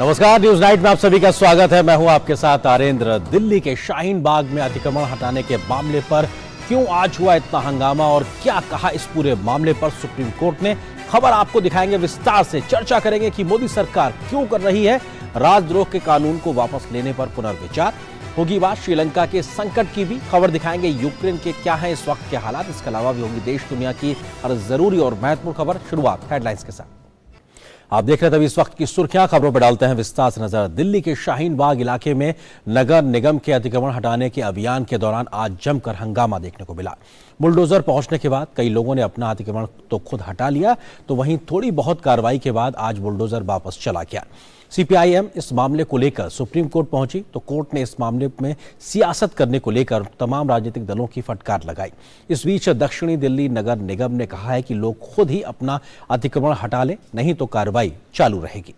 नमस्कार, news night में आप सभी का स्वागत है। मैं हूं आपके साथ आरेंद्र। दिल्ली के शाहीन बाग में अतिक्रमण हटाने के मामले पर क्यों आज हुआ इतना हंगामा और क्या कहा इस पूरे मामले पर सुप्रीम कोर्ट ने, खबर आपको दिखाएंगे, विस्तार से चर्चा करेंगे कि मोदी सरकार क्यों कर रही है राजद्रोह के कानून को वापस लेने पर पुनर्विचार। होगी बात श्रीलंका के संकट की भी, खबर दिखाएंगे यूक्रेन के क्या है इस वक्त के हालात। इसके अलावा भी होगी देश दुनिया की हर जरूरी और महत्वपूर्ण खबर। शुरुआत हेडलाइंस के साथ। आप देख रहे थे अभी इस वक्त की सुर्खियां, खबरों पर डालते हैं विस्तार से नजर। दिल्ली के शाहीन बाग इलाके में नगर निगम के अतिक्रमण हटाने के अभियान के दौरान आज जमकर हंगामा देखने को मिला। बुलडोजर पहुंचने के बाद कई लोगों ने अपना अतिक्रमण तो खुद हटा लिया, तो वहीं थोड़ी बहुत कार्रवाई के बाद आज बुलडोजर वापस चला गया। सीपीआईएम इस मामले को लेकर सुप्रीम कोर्ट पहुंची तो कोर्ट ने इस मामले में सियासत करने को लेकर तमाम राजनीतिक दलों की फटकार लगाई। इस बीच दक्षिणी दिल्ली नगर निगम ने कहा है कि लोग खुद ही अपना अतिक्रमण हटा लें, नहीं तो कार्रवाई चालू रहेगी।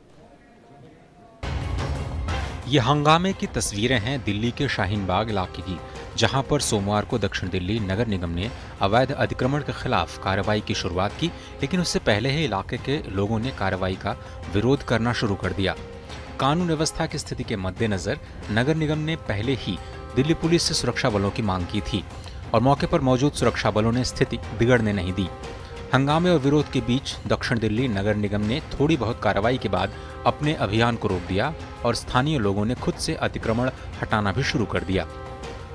ये हंगामे की तस्वीरें हैं दिल्ली के शाहीन बाग इलाके की, जहां पर सोमवार को दक्षिण दिल्ली नगर निगम ने अवैध अतिक्रमण के खिलाफ कार्रवाई की शुरुआत की, लेकिन उससे पहले ही इलाके के लोगों ने कार्रवाई का विरोध करना शुरू कर दिया। कानून व्यवस्था की स्थिति के मद्देनजर नगर निगम ने पहले ही दिल्ली पुलिस से सुरक्षा बलों की मांग की थी और मौके पर मौजूद सुरक्षा बलों ने स्थिति बिगड़ने नहीं दी। हंगामे और विरोध के बीच दक्षिण दिल्ली नगर निगम ने थोड़ी बहुत कार्रवाई के बाद अपने अभियान को रोक दिया और स्थानीय लोगों ने खुद से अतिक्रमण हटाना भी शुरू कर दिया।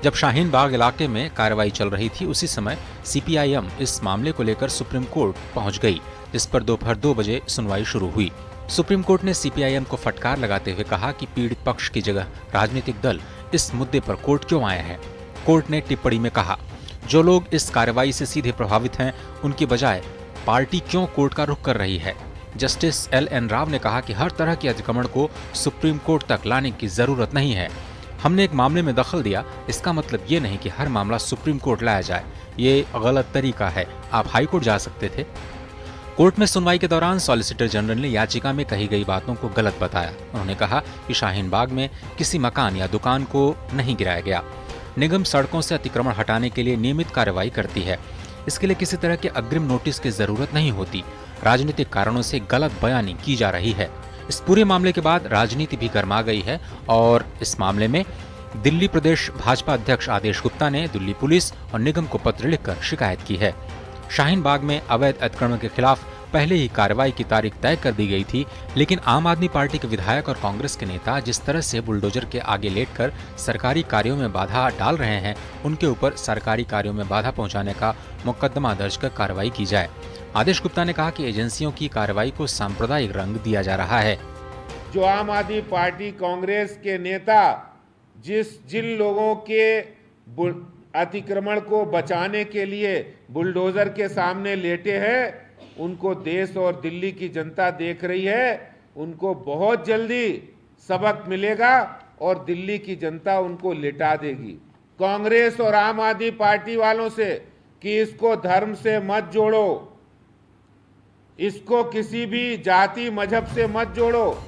जब शाहीन बाग इलाके में कार्रवाई चल रही थी, उसी समय सीपीआईएम इस मामले को लेकर सुप्रीम कोर्ट पहुंच गई, जिस पर दोपहर 2 बजे सुनवाई शुरू हुई। सुप्रीम कोर्ट ने सीपीआईएम को फटकार लगाते हुए कहा कि पीड़ित पक्ष की जगह राजनीतिक दल इस मुद्दे पर कोर्ट क्यों आया है। कोर्ट ने टिप्पणी में कहा, जो लोग इस कार्रवाई से सीधे प्रभावित हैं, उनकी बजाय पार्टी क्यों कोर्ट का रुख कर रही है। जस्टिस LN राव ने कहा कि हर तरह के अतिक्रमण को सुप्रीम कोर्ट तक लाने की जरूरत नहीं है। हमने एक मामले में दखल दिया, इसका मतलब ये नहीं कि हर मामला सुप्रीम कोर्ट लाया जाए, ये गलत तरीका है। आप हाई कोर्ट जा सकते थे। कोर्ट में सुनवाई के दौरान सॉलिसिटर जनरल ने याचिका में कही गई बातों को गलत बताया। उन्होंने कहा कि शाहीन बाग में किसी मकान या दुकान को नहीं गिराया गया। निगम सड़कों से अतिक्रमण हटाने के लिए नियमित कार्रवाई करती है, इसके लिए किसी तरह के अग्रिम नोटिस की जरूरत नहीं होती। राजनीतिक कारणों से गलत बयानी की जा रही है। इस पूरे मामले के बाद राजनीति भी गर्मा गई है और इस मामले में दिल्ली प्रदेश भाजपा अध्यक्ष आदेश गुप्ता ने दिल्ली पुलिस और निगम को पत्र लिखकर शिकायत की है। शाहीन बाग में अवैध अतिक्रमण के खिलाफ पहले ही कार्रवाई की तारीख तय कर दी गई थी, लेकिन आम आदमी पार्टी के विधायक और कांग्रेस के नेता जिस तरह से बुलडोजर के आगे लेटकर सरकारी कार्यों में बाधा डाल रहे हैं, उनके ऊपर सरकारी कार्यों में बाधा पहुंचाने का मुकदमा दर्ज कर कार्रवाई की जाए। आदेश गुप्ता ने कहा कि एजेंसियों की कार्रवाई को सांप्रदायिक रंग दिया जा रहा है। जो आम आदमी पार्टी कांग्रेस के नेता जिन लोगों के अतिक्रमण को बचाने के लिए बुलडोजर के सामने लेटे हैं, उनको देश और दिल्ली की जनता देख रही है। उनको बहुत जल्दी सबक मिलेगा और दिल्ली की जनता उनको लिटा देगी। कांग्रेस और आम आदमी पार्टी वालों से कि इसको धर्म से मत जोड़ो, इसको किसी भी जाति मजहब से मत जोड़ो।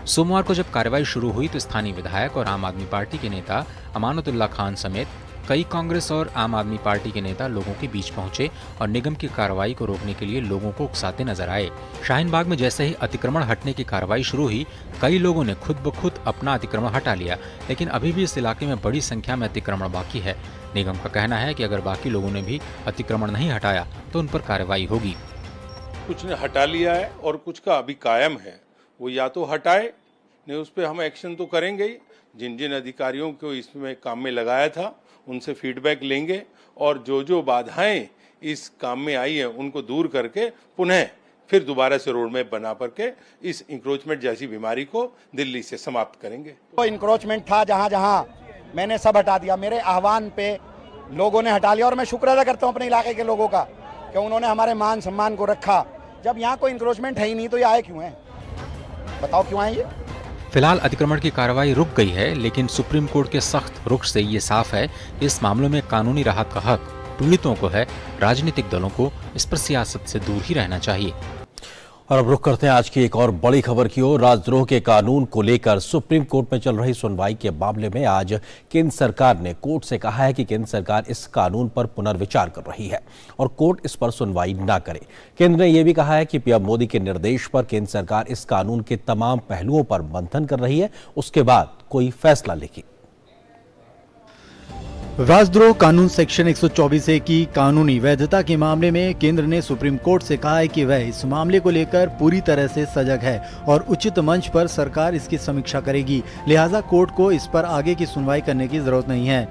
सोमवार को जब कार्रवाई शुरू हुई तो स्थानीय विधायक और आम आदमी पार्टी के नेता अमानतुल्लाह खान समेत कई कांग्रेस और आम आदमी पार्टी के नेता लोगों के बीच पहुंचे और निगम की कार्रवाई को रोकने के लिए लोगों को उकसाते नजर आए। शाहीन बाग में जैसे ही अतिक्रमण हटने की कार्रवाई शुरू हुई, कई लोगों ने खुद ब खुद अपना अतिक्रमण हटा लिया, लेकिन अभी भी इस इलाके में बड़ी संख्या में अतिक्रमण बाकी है। निगम का कहना है कि अगर बाकी लोगों ने भी अतिक्रमण नहीं हटाया तो उन पर कार्रवाई होगी। कुछ ने हटा लिया है और कुछ का अभी कायम है, वो या तो हटाए, नहीं उस पर हम एक्शन तो करेंगे ही। जिन जिन अधिकारियों को इसमें काम में लगाया था उनसे फीडबैक लेंगे और जो बाधाएं इस काम में आई है उनको दूर करके पुनः फिर दोबारा से रोड मैप बना करके इस इंक्रोचमेंट जैसी बीमारी को दिल्ली से समाप्त करेंगे। तो इंक्रोचमेंट था जहां जहां, मैंने सब हटा दिया। मेरे आह्वान पे लोगों ने हटा लिया और मैं शुक्र अदा करता हूं अपने इलाके के लोगों का कि उन्होंने हमारे मान सम्मान को रखा। जब यहाँ कोई इंक्रोचमेंट है ही नहीं तो ये आए क्यों हैं? बताओ क्यों आए ये? फिलहाल अतिक्रमण की कार्रवाई रुक गई है, लेकिन सुप्रीम कोर्ट के सख्त रुख से ये साफ है कि इस मामलों में कानूनी राहत का हक पीड़ितों को है। राजनीतिक दलों को इस पर सियासत से दूर ही रहना चाहिए। और अब रुख करते हैं आज की एक और बड़ी खबर की ओर। राजद्रोह के कानून को लेकर सुप्रीम कोर्ट में चल रही सुनवाई के मामले में आज केंद्र सरकार ने कोर्ट से कहा है कि केंद्र सरकार इस कानून पर पुनर्विचार कर रही है और कोर्ट इस पर सुनवाई ना करे। केंद्र ने यह भी कहा है कि पीएम मोदी के निर्देश पर केंद्र सरकार इस कानून के तमाम पहलुओं पर मंथन कर रही है, उसके बाद कोई फैसला लेगी। राजद्रोह कानून सेक्शन 124A की कानूनी वैधता के मामले में केंद्र ने सुप्रीम कोर्ट से कहा है कि वह इस मामले को लेकर पूरी तरह से सजग है और उचित मंच पर सरकार इसकी समीक्षा करेगी। लिहाजा कोर्ट को इस पर आगे की सुनवाई करने की जरूरत नहीं है।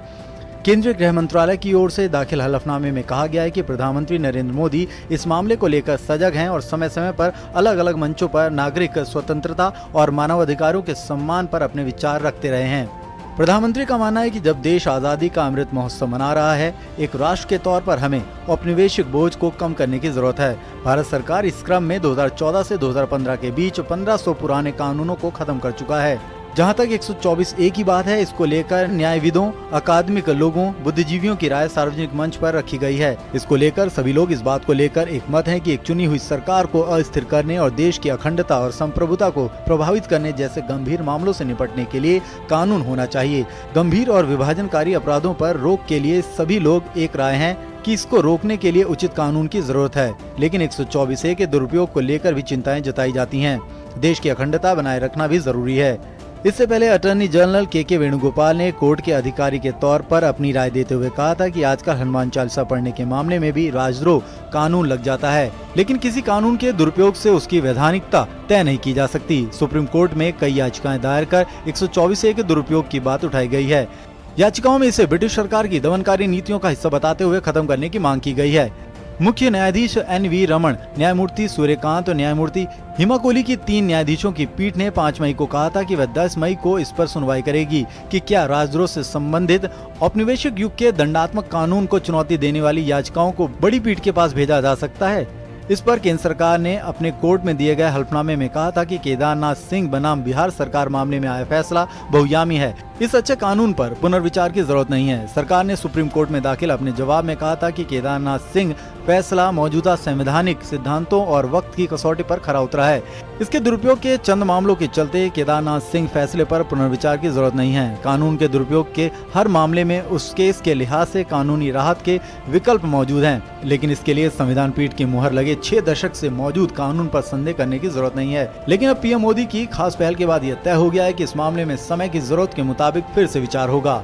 केंद्रीय गृह मंत्रालय की ओर से दाखिल हलफनामे में कहा गया है कि प्रधानमंत्री नरेंद्र मोदी इस मामले को लेकर सजग हैं और समय समय पर अलग अलग मंचों पर नागरिक स्वतंत्रता और मानवाधिकारों के सम्मान पर अपने विचार रखते रहे हैं। प्रधानमंत्री का मानना है कि जब देश आज़ादी का अमृत महोत्सव मना रहा है, एक राष्ट्र के तौर पर हमें औपनिवेशिक बोझ को कम करने की जरूरत है। भारत सरकार इस क्रम में 2014 से 2015 के बीच 1500 पुराने कानूनों को खत्म कर चुका है। जहां तक 124A की बात है, इसको लेकर न्यायविदों, अकादमिक लोगों, बुद्धिजीवियों की राय सार्वजनिक मंच पर रखी गई है। इसको लेकर सभी लोग इस बात को लेकर एक मत है कि एक चुनी हुई सरकार को अस्थिर करने और देश की अखंडता और संप्रभुता को प्रभावित करने जैसे गंभीर मामलों से निपटने के लिए कानून होना चाहिए। गंभीर और विभाजनकारी अपराधों पर रोक के लिए सभी लोग एक राय हैं कि इसको रोकने के लिए उचित कानून की जरूरत है, लेकिन 124A के दुरुपयोग को लेकर भी चिंताएं जताई जाती हैं। देश की अखंडता बनाए रखना भी जरूरी है। इससे पहले अटॉर्नी जनरल के वेणुगोपाल ने कोर्ट के अधिकारी के तौर पर अपनी राय देते हुए कहा था कि आजकल हनुमान चालीसा पढ़ने के मामले में भी राजद्रोह कानून लग जाता है, लेकिन किसी कानून के दुरुपयोग से उसकी वैधानिकता तय नहीं की जा सकती। सुप्रीम कोर्ट में कई याचिकाएं दायर कर 124A के दुरुपयोग की बात उठाई गई है। याचिकाओं में इसे ब्रिटिश सरकार की दमनकारी नीतियों का हिस्सा बताते हुए खत्म करने की मांग की गई है। मुख्य न्यायाधीश NV रमन, न्यायमूर्ति सूर्यकांत और न्यायमूर्ति हिमा कोहली की 3 न्यायाधीशों की पीठ ने 5 मई को कहा था कि वह 10 मई को इस पर सुनवाई करेगी कि क्या राजद्रोह से संबंधित औपनिवेशिक युग के दंडात्मक कानून को चुनौती देने वाली याचिकाओं को बड़ी पीठ के पास भेजा जा सकता है। इस पर केंद्र सरकार ने अपने कोर्ट में दिए गए हलफनामे में कहा था कि केदारनाथ सिंह बनाम बिहार सरकार मामले में आया फैसला बहुयामी है। इस अच्छे कानून पर पुनर्विचार की जरूरत नहीं है। सरकार ने सुप्रीम कोर्ट में दाखिल अपने जवाब में कहा था कि केदारनाथ सिंह फैसला मौजूदा संवैधानिक सिद्धांतों और वक्त की कसौटी पर खरा उतरा है। इसके दुरुपयोग के चंद मामलों के चलते केदारनाथ सिंह फैसले पर पुनर्विचार की जरूरत नहीं है। कानून के दुरुपयोग के हर मामले में उस केस के लिहाज से कानूनी राहत के विकल्प मौजूद हैं, लेकिन इसके लिए संविधान पीठ की मुहर लगे 6 दशक से मौजूद कानून पर संदेह करने की जरूरत नहीं है। लेकिन अब पीएम मोदी की खास पहल के बाद यह तय हो गया है कि इस मामले में समय की जरूरत के मुताबिक फिर से विचार होगा।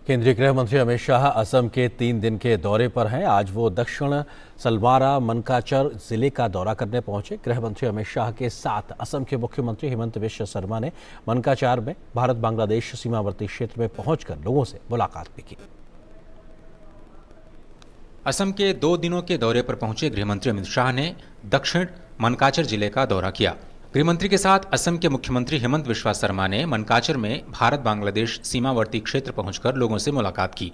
केंद्रीय गृह मंत्री अमित शाह असम के 3 दिन के दौरे पर हैं। आज वो दक्षिण सलबारा मनकाचर जिले का दौरा करने पहुंचे। गृह मंत्री अमित शाह के साथ असम के मुख्यमंत्री हेमंत बिश्व शर्मा ने मनकाचार में भारत बांग्लादेश सीमावर्ती क्षेत्र में पहुंचकर लोगों से मुलाकात भी की। असम के 2 दिनों के दौरे पर पहुंचे गृहमंत्री अमित शाह ने दक्षिण मनकाचर जिले का दौरा किया। गृहमंत्री के साथ असम के मुख्यमंत्री हेमंत बिश्व शर्मा ने मनकाचर में भारत बांग्लादेश सीमावर्ती क्षेत्र पहुंचकर लोगों से मुलाकात की।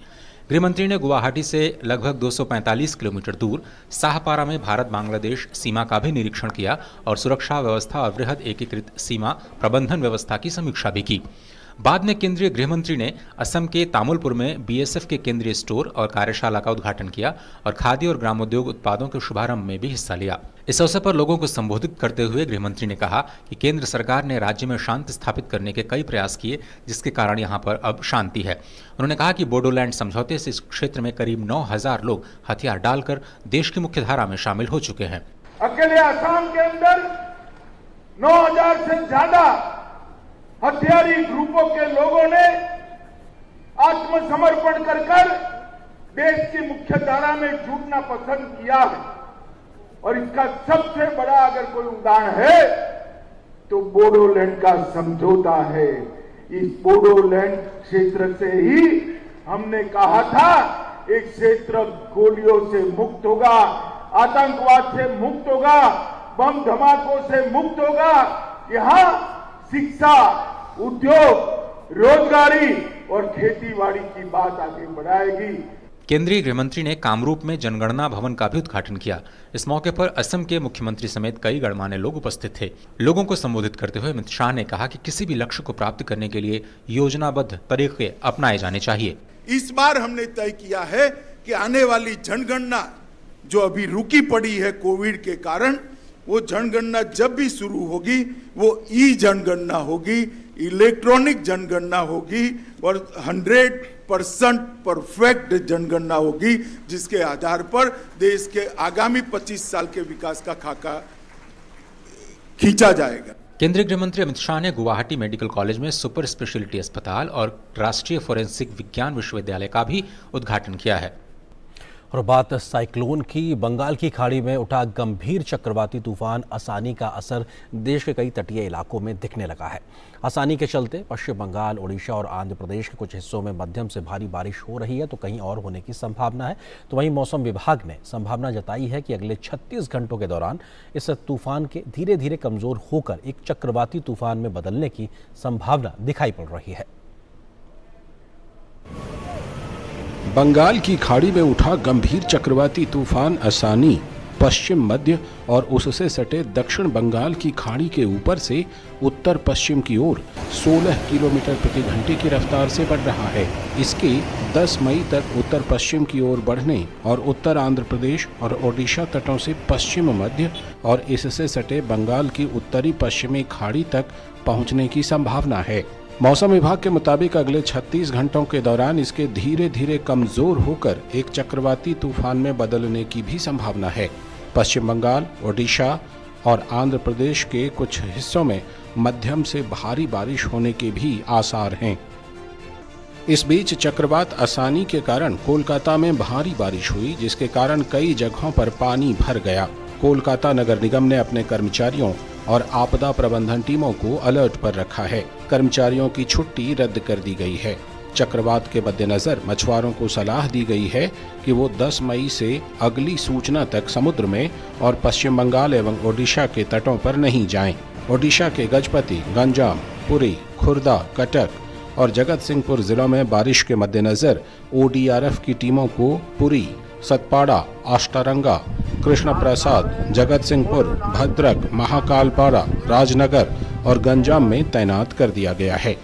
गृहमंत्री ने गुवाहाटी से लगभग 245 किलोमीटर दूर साहपारा में भारत बांग्लादेश सीमा का भी निरीक्षण किया और सुरक्षा व्यवस्था और वृहद एकीकृत सीमा प्रबंधन व्यवस्था की समीक्षा भी की। बाद में केंद्रीय गृहमंत्री ने असम के तामुलपुर में BSF के केंद्रीय स्टोर और कार्यशाला का उद्घाटन किया और खादी और ग्रामोद्योग उत्पादों के शुभारंभ में भी हिस्सा लिया। इस अवसर पर लोगों को संबोधित करते हुए गृहमंत्री ने कहा कि केंद्र सरकार ने राज्य में शांति स्थापित करने के कई प्रयास किए, जिसके कारण यहां पर अब शांति है। उन्होंने कहा कि बोडोलैंड समझौते से इस क्षेत्र में करीब 9000 लोग हथियार डालकर देश की मुख्यधारा में शामिल हो चुके हैं। अकेले असम के अंदर 9000 से ज्यादा हथियारी ग्रुपों के लोगों ने आत्मसमर्पण कर देश की मुख्यधारा में जुटना पसंद किया है। और इसका सबसे बड़ा अगर कोई उदाहरण है तो बोडोलैंड का समझौता है। इस बोडोलैंड क्षेत्र से ही हमने कहा था एक क्षेत्र गोलियों से मुक्त होगा, आतंकवाद से मुक्त होगा, बम धमाकों से मुक्त होगा। यहाँ शिक्षा, उद्योग, रोजगारी और खेतीबाड़ी की बात आगे बढ़ाएगी। केंद्रीय गृहमंत्री ने कामरूप में जनगणना भवन का भी उद्घाटन किया। इस मौके पर असम के मुख्यमंत्री समेत कई गणमान्य लोग उपस्थित थे। लोगों को संबोधित करते हुए अमित शाह ने कहा कि किसी भी लक्ष्य को प्राप्त करने के लिए योजनाबद्ध तरीके अपनाए जाने चाहिए। इस बार हमने तय किया है कि आने वाली जनगणना जो अभी रुकी पड़ी है कोविड के कारण, वो जनगणना जब भी शुरू होगी वो ई जनगणना होगी, इलेक्ट्रॉनिक जनगणना होगी और 100% परफेक्ट जनगणना होगी, जिसके आधार पर देश के आगामी 25 साल के विकास का खाका खींचा जाएगा। केंद्रीय गृह मंत्री अमित शाह ने गुवाहाटी मेडिकल कॉलेज में सुपर स्पेशलिटी अस्पताल और राष्ट्रीय फोरेंसिक विज्ञान विश्वविद्यालय का भी उद्घाटन किया है। और बात साइक्लोन की। बंगाल की खाड़ी में उठा गंभीर चक्रवाती तूफान असानी का असर देश के कई तटीय इलाकों में दिखने लगा है। असानी के चलते पश्चिम बंगाल, ओडिशा और आंध्र प्रदेश के कुछ हिस्सों में मध्यम से भारी बारिश हो रही है, तो कहीं और होने की संभावना है। तो वहीं मौसम विभाग ने संभावना जताई है कि अगले 36 घंटों के दौरान इस तूफान के धीरे धीरे कमजोर होकर एक चक्रवाती तूफान में बदलने की संभावना दिखाई पड़ रही है। बंगाल की खाड़ी में उठा गंभीर चक्रवाती तूफान असानी पश्चिम मध्य और उससे सटे दक्षिण बंगाल की खाड़ी के ऊपर से उत्तर पश्चिम की ओर 16 किलोमीटर प्रति घंटे की रफ्तार से बढ़ रहा है। इसके 10 मई तक उत्तर पश्चिम की ओर बढ़ने और उत्तर आंध्र प्रदेश और ओडिशा तटों से पश्चिम मध्य और इससे सटे बंगाल की उत्तरी पश्चिमी खाड़ी तक पहुंचने की संभावना है। मौसम विभाग के मुताबिक अगले 36 घंटों के दौरान इसके धीरे धीरे कमजोर होकर एक चक्रवाती तूफान में बदलने की भी संभावना है। पश्चिम बंगाल, ओडिशा और आंध्र प्रदेश के कुछ हिस्सों में मध्यम से भारी बारिश होने के भी आसार हैं। इस बीच चक्रवात असानी के कारण कोलकाता में भारी बारिश हुई, जिसके कारण कई जगहों पर पानी भर गया। कोलकाता नगर निगम ने अपने कर्मचारियों और आपदा प्रबंधन टीमों को अलर्ट पर रखा है। कर्मचारियों की छुट्टी रद्द कर दी गई है। चक्रवात के मद्देनजर मछुआरों को सलाह दी गई है कि वो 10 मई से अगली सूचना तक समुद्र में और पश्चिम बंगाल एवं ओडिशा के तटों पर नहीं जाएं। ओडिशा के गजपति, गंजाम, पुरी, खुर्दा, कटक और जगत सिंहपुर जिलों में बारिश के मद्देनजर ODRF की टीमों को पुरी, सतपाड़ा, अष्टारंगा, कृष्ण प्रसाद, जगत सिंहपुर, भद्रक, महाकालपाड़ा, राजनगर और गंजाम में तैनात कर दिया गया है।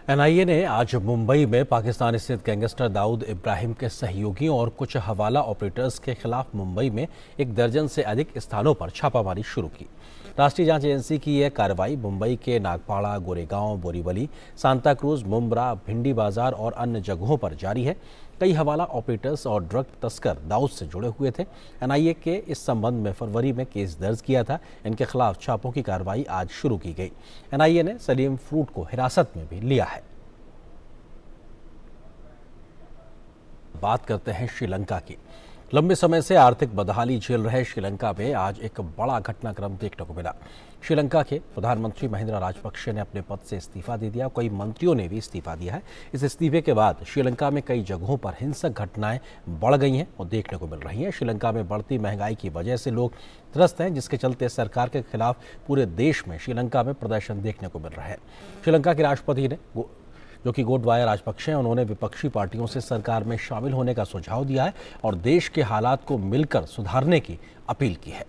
NIA ने आज मुंबई में पाकिस्तान स्थित गैंगस्टर दाऊद इब्राहिम के सहयोगियों और कुछ हवाला ऑपरेटर्स के खिलाफ मुंबई में 1 दर्जन से अधिक स्थानों पर छापामारी शुरू की। राष्ट्रीय जांच एजेंसी की यह कार्रवाई मुंबई के नागपाड़ा, गोरेगांव, बोरीवली, सांता क्रूज, मुंब्रा, भिंडी बाजार और अन्य जगहों पर जारी है। कई हवाला ऑपरेटर्स और ड्रग तस्कर दाऊद से जुड़े हुए थे। NIA के इस संबंध में फरवरी में केस दर्ज किया था। इनके खिलाफ छापों की कार्रवाई आज शुरू की गई। NIA ने सलीम फ्रूट को हिरासत में भी लिया है। बात करते हैं श्रीलंका की। लंबे समय से आर्थिक बदहाली झेल रहे श्रीलंका में आज एक बड़ा घटनाक्रम देखने को मिला। श्रीलंका के प्रधानमंत्री महिंद्रा राजपक्षे ने अपने पद से इस्तीफा दे दिया। कई मंत्रियों ने भी इस्तीफा दिया है। इस इस्तीफे के बाद श्रीलंका में कई जगहों पर हिंसक घटनाएं बढ़ गई हैं और देखने को मिल रही हैं। श्रीलंका में बढ़ती महंगाई की वजह से लोग त्रस्त हैं, जिसके चलते सरकार के खिलाफ पूरे देश में श्रीलंका में प्रदर्शन देखने को मिल रहा है। श्रीलंका के राष्ट्रपति ने जो कि गोटबाया राजपक्षे हैं, उन्होंने विपक्षी पार्टियों से सरकार में शामिल होने का सुझाव दिया है और देश के हालात को मिलकर सुधारने की अपील की है।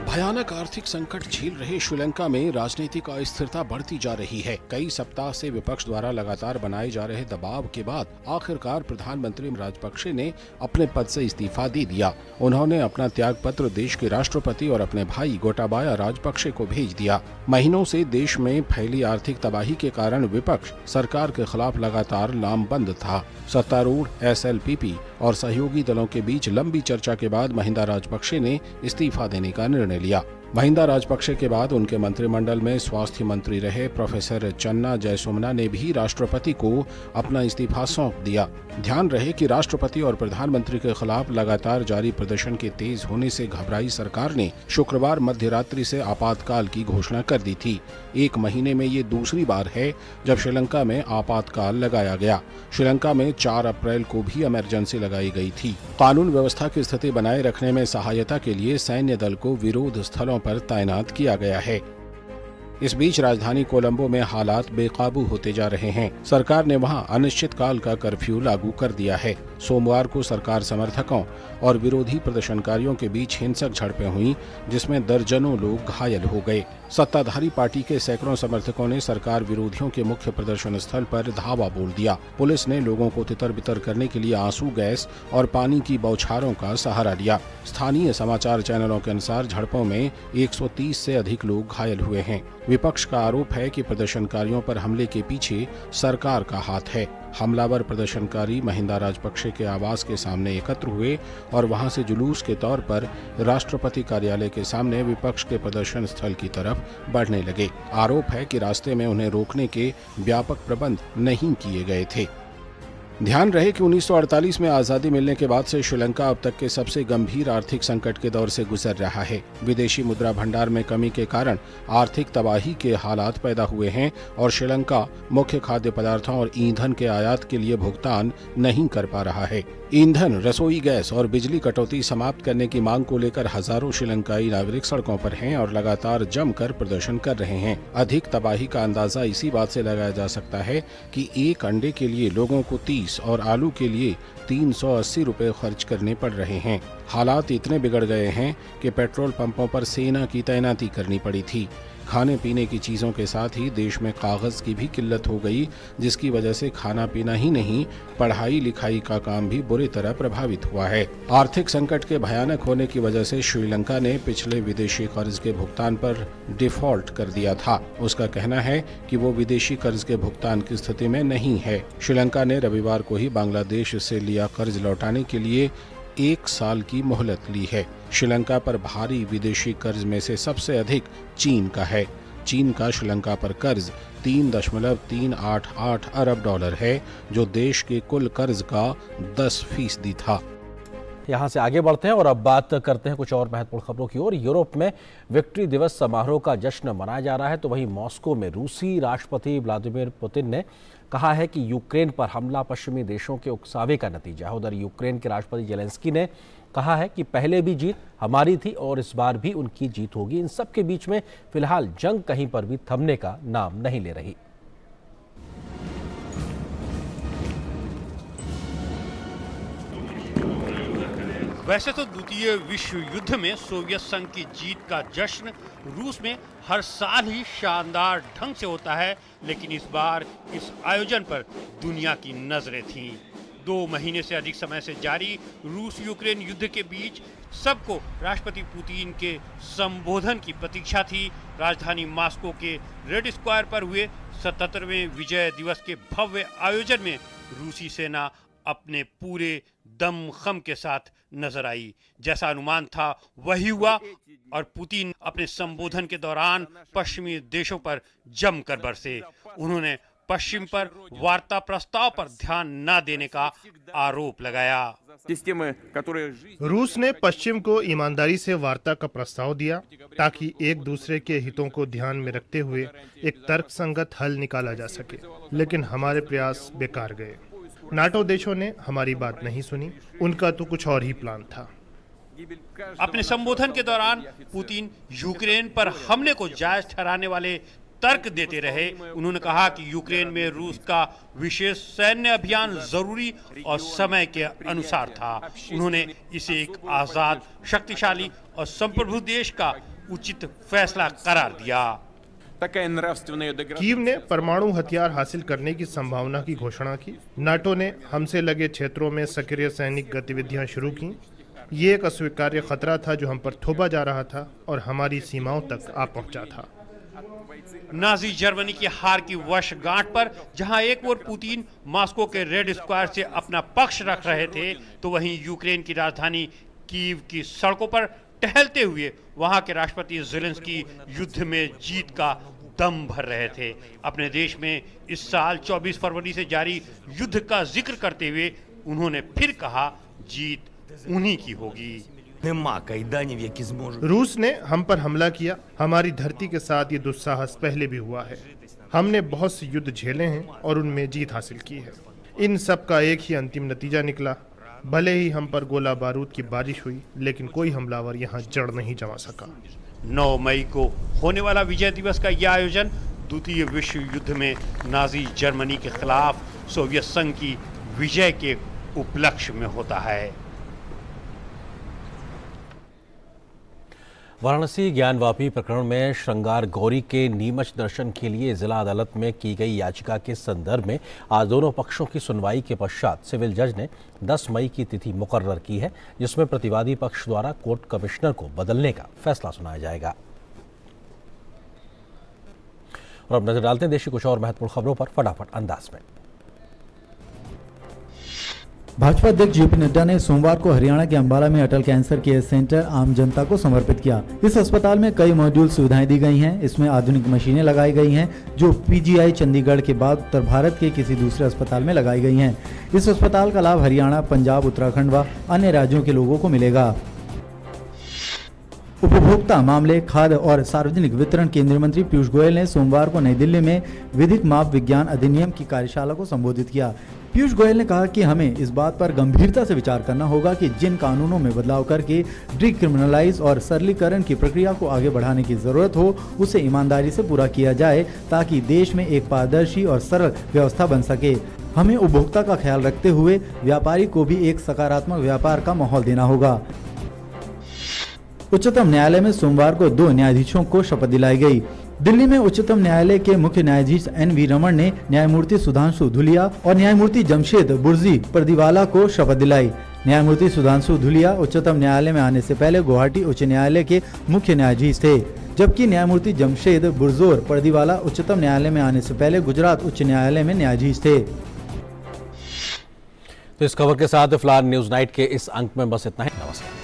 भयानक आर्थिक संकट झेल रहे श्रीलंका में राजनीतिक अस्थिरता बढ़ती जा रही है। कई सप्ताह से विपक्ष द्वारा लगातार बनाए जा रहे दबाव के बाद आखिरकार प्रधानमंत्री राजपक्षे ने अपने पद से इस्तीफा दे दिया। उन्होंने अपना त्याग पत्र देश के राष्ट्रपति और अपने भाई गोटाबाया राजपक्षे को भेज दिया। महीनों से देश में फैली आर्थिक तबाही के कारण विपक्ष सरकार के खिलाफ लगातार लामबंद था। सत्तारूढ़ SLPP और सहयोगी दलों के बीच लंबी चर्चा के बाद महिंदा राजपक्षे ने इस्तीफा देने का निर्णय लिया। महिंदा राजपक्षे के बाद उनके मंत्रिमंडल में स्वास्थ्य मंत्री रहे प्रोफेसर चन्ना जयसुमना ने भी राष्ट्रपति को अपना इस्तीफा सौंप दिया। ध्यान रहे कि राष्ट्रपति और प्रधानमंत्री के खिलाफ लगातार जारी प्रदर्शन के तेज होने से घबराई सरकार ने शुक्रवार मध्य रात्रि से आपातकाल की घोषणा कर दी थी। 1 महीने में ये दूसरी बार है जब श्रीलंका में आपातकाल लगाया गया। श्रीलंका में 4 अप्रैल को भी इमरजेंसी लगाई गई थी। कानून व्यवस्था की स्थिति बनाए रखने में सहायता के लिए सैन्य दल को विरोध स्थलों पर तैनात किया गया है। इस बीच राजधानी कोलंबो में हालात बेकाबू होते जा रहे हैं। सरकार ने वहां अनिश्चितकाल का कर्फ्यू लागू कर दिया है। सोमवार को सरकार समर्थकों और विरोधी प्रदर्शनकारियों के बीच हिंसक झड़पें हुई, जिसमें दर्जनों लोग घायल हो गए। सत्ताधारी पार्टी के सैकड़ों समर्थकों ने सरकार विरोधियों के मुख्य प्रदर्शन स्थल पर धावा बोल दिया। पुलिस ने लोगों को तितर-बितर करने के लिए आंसू गैस और पानी की बौछारों का सहारा लिया। स्थानीय समाचार चैनलों के अनुसार झड़पों में 130 से अधिक लोग घायल हुए हैं। विपक्ष का आरोप है कि प्रदर्शनकारियों पर हमले के पीछे सरकार का हाथ है। हमलावर प्रदर्शनकारी महिंदा राजपक्षे के आवास के सामने एकत्र हुए और वहां से जुलूस के तौर पर राष्ट्रपति कार्यालय के सामने विपक्ष के प्रदर्शन स्थल की तरफ बढ़ने लगे। आरोप है कि रास्ते में उन्हें रोकने के व्यापक प्रबंध नहीं किए गए थे। ध्यान रहे कि 1948 में आज़ादी मिलने के बाद से श्रीलंका अब तक के सबसे गंभीर आर्थिक संकट के दौर से गुजर रहा है। विदेशी मुद्रा भंडार में कमी के कारण आर्थिक तबाही के हालात पैदा हुए हैं और श्रीलंका मुख्य खाद्य पदार्थों और ईंधन के आयात के लिए भुगतान नहीं कर पा रहा है। ईंधन, रसोई गैस और बिजली कटौती समाप्त करने की मांग को लेकर हजारों श्रीलंकाई नागरिक सड़कों पर हैं और लगातार जमकर प्रदर्शन कर रहे हैं। अधिक तबाही का अंदाजा इसी बात से लगाया जा सकता है कि एक अंडे के लिए लोगों को 30 और आलू के लिए 380 रुपए खर्च करने पड़ रहे हैं। हालात इतने बिगड़ गए हैं कि पेट्रोल पंपों पर सेना की तैनाती करनी पड़ी थी। खाने पीने की चीजों के साथ ही देश में कागज की भी किल्लत हो गई, जिसकी वजह से खाना पीना ही नहीं, पढ़ाई लिखाई का काम भी बुरी तरह प्रभावित हुआ है। आर्थिक संकट के भयानक होने की वजह से श्रीलंका ने पिछले विदेशी कर्ज के भुगतान पर डिफॉल्ट कर दिया था। उसका कहना है कि वो विदेशी कर्ज के भुगतान की स्थिति में नहीं है। श्रीलंका ने रविवार को ही बांग्लादेश से लिया कर्ज लौटाने के लिए 1 साल की मोहलत ली है। श्रीलंका पर भारी विदेशी कर्ज में से सबसे अधिक चीन का है। चीन का श्रीलंका पर कर्ज 3.388 अरब डॉलर है, जो देश के कुल कर्ज का 10% था। यहाँ से आगे बढ़ते हैं और अब बात करते हैं कुछ और महत्वपूर्ण खबरों की ओर। यूरोप में विक्ट्री दिवस समारोह का जश्न मनाया जा रहा है, तो वहीं मॉस्को में रूसी राष्ट्रपति व्लादिमीर पुतिन ने कहा है कि यूक्रेन पर हमला पश्चिमी देशों के उकसावे का नतीजा है। उधर यूक्रेन के राष्ट्रपति जेलेंस्की ने कहा है कि पहले भी जीत हमारी थी और इस बार भी उनकी जीत होगी। इन सब के बीच में फिलहाल जंग कहीं पर भी थमने का नाम नहीं ले रही। वैसे तो द्वितीय विश्व युद्ध में सोवियत संघ की जीत का जश्न रूस में हर साल ही शानदार ढंग से होता है, लेकिन इस बार इस आयोजन पर दुनिया की नजरें थीं। 2 महीने से अधिक समय से जारी रूस यूक्रेन युद्ध के बीच सबको राष्ट्रपति पुतिन के संबोधन की प्रतीक्षा थी। राजधानी मॉस्को के रेड स्क्वायर पर हुए 77वें विजय दिवस के भव्य आयोजन में रूसी सेना अपने पूरे दमखम के साथ नजर आई। जैसा अनुमान था वही हुआ और पुतिन अपने संबोधन के दौरान पश्चिमी देशों पर जमकर बरसे। उन्होंने पश्चिम पर वार्ता प्रस्ताव पर ध्यान न देने का आरोप लगाया। रूस ने पश्चिम को ईमानदारी से वार्ता का प्रस्ताव दिया ताकि एक दूसरे के हितों को ध्यान में रखते हुए एक तर्कसंगत हल निकाला जा सके, लेकिन हमारे प्रयास बेकार गए। नाटो देशों ने हमारी बात नहीं सुनी, उनका तो कुछ और ही प्लान था। अपने संबोधन के दौरान पुतिन यूक्रेन पर हमले को जायज ठहराने वाले तर्क देते रहे। उन्होंने कहा कि यूक्रेन में रूस का विशेष सैन्य अभियान जरूरी और समय के अनुसार था। उन्होंने इसे एक आजाद, शक्तिशाली और संप्रभु देश का उचित फैसला करार दिया। कीव ने परमाणु हथियार हासिल करने की संभावना की घोषणा की। नाटो ने हमसे लगे क्षेत्रों में सक्रिय सैनिक गतिविधियां शुरू की। ये एक अस्वीकार्य खतरा था जो हम पर थोपा जा रहा था और हमारी सीमाओं तक आ पहुंचा था। नाजी जर्मनी की हार की वर्षगांठ पर जहां एक ओर पुतिन मॉस्को के रेड स्क्वायर से अपना पक्ष रख रहे थे, तो वहीं यूक्रेन की राजधानी कीव की सड़कों पर टहलते हुए वहां के राष्ट्रपति ज़ेलेंस्की युद्ध में जीत का दम भर रहे थे। अपने देश में इस साल 24 फरवरी से जारी युद्ध का जिक्र करते हुए उन्होंने फिर कहा, जीत उन्हीं की होगी। रूस ने हम पर हमला किया। हमारी धरती के साथ ये दुस्साहस पहले भी हुआ है। हमने बहुत से युद्ध झेले हैं और उनमें जीत हासिल की है। इन सब का एक ही अंतिम नतीजा निकला। भले ही हम पर गोला बारूद की बारिश हुई, लेकिन कोई हमलावर यहाँ जड़ नहीं जमा सका। 9 मई को होने वाला विजय दिवस का यह आयोजन द्वितीय विश्व युद्ध में नाजी जर्मनी के खिलाफ सोवियत संघ की विजय के उपलक्ष्य में होता है। वाराणसी ज्ञानवापी प्रकरण में श्रृंगार गौरी के नीमच दर्शन के लिए जिला अदालत में की गई याचिका के संदर्भ में आज दोनों पक्षों की सुनवाई के पश्चात सिविल जज ने 10 मई की तिथि मुकर्रर की है, जिसमें प्रतिवादी पक्ष द्वारा कोर्ट कमिश्नर को बदलने का फैसला सुनाया जाएगा। और अब नजर डालते हैं देश की कुछ और महत्वपूर्ण खबरों पर फटाफट अंदाज में। भाजपा अध्यक्ष जेपी नड्डा ने सोमवार को हरियाणा के अंबाला में अटल कैंसर केयर सेंटर आम जनता को समर्पित किया। इस अस्पताल में कई मॉड्यूल सुविधाएं दी गई हैं। इसमें आधुनिक मशीनें लगाई गई हैं जो पीजीआई चंडीगढ़ के बाद उत्तर भारत के किसी दूसरे अस्पताल में लगाई गई हैं। इस अस्पताल का लाभ हरियाणा, पंजाब, उत्तराखंड व अन्य राज्यों के लोगों को मिलेगा। उपभोक्ता मामले, खाद्य और सार्वजनिक वितरण केंद्रीय मंत्री पीयूष गोयल ने सोमवार को नई दिल्ली में विधिक माप विज्ञान अधिनियम की कार्यशाला को संबोधित किया। पीयूष गोयल ने कहा कि हमें इस बात पर गंभीरता से विचार करना होगा कि जिन कानूनों में बदलाव करके डिक्रिमिनलाइज और सरलीकरण की प्रक्रिया को आगे बढ़ाने की जरूरत हो, उसे ईमानदारी से पूरा किया जाए ताकि देश में एक पारदर्शी और सरल व्यवस्था बन सके। हमें उपभोक्ता का ख्याल रखते हुए व्यापारी को भी एक सकारात्मक व्यापार का माहौल देना होगा। उच्चतम न्यायालय में सोमवार को 2 न्यायाधीशों को शपथ दिलाई गई। दिल्ली में उच्चतम न्यायालय के मुख्य न्यायाधीश NV रमन ने न्यायमूर्ति सुधांशु धुलिया और न्यायमूर्ति जमशेद बुर्जी परदीवाला को शपथ दिलाई। न्यायमूर्ति सुधांशु धुलिया उच्चतम न्यायालय में आने से पहले गुवाहाटी उच्च न्यायालय के मुख्य न्यायाधीश थे, जबकि न्यायमूर्ति जमशेद बुर्जोर परदीवाला उच्चतम न्यायालय में आने से पहले गुजरात उच्च न्यायालय में न्यायाधीश थे। तो इस खबर के साथ फिलहाल न्यूज नाइट के इस अंक में बस इतना ही। नमस्कार।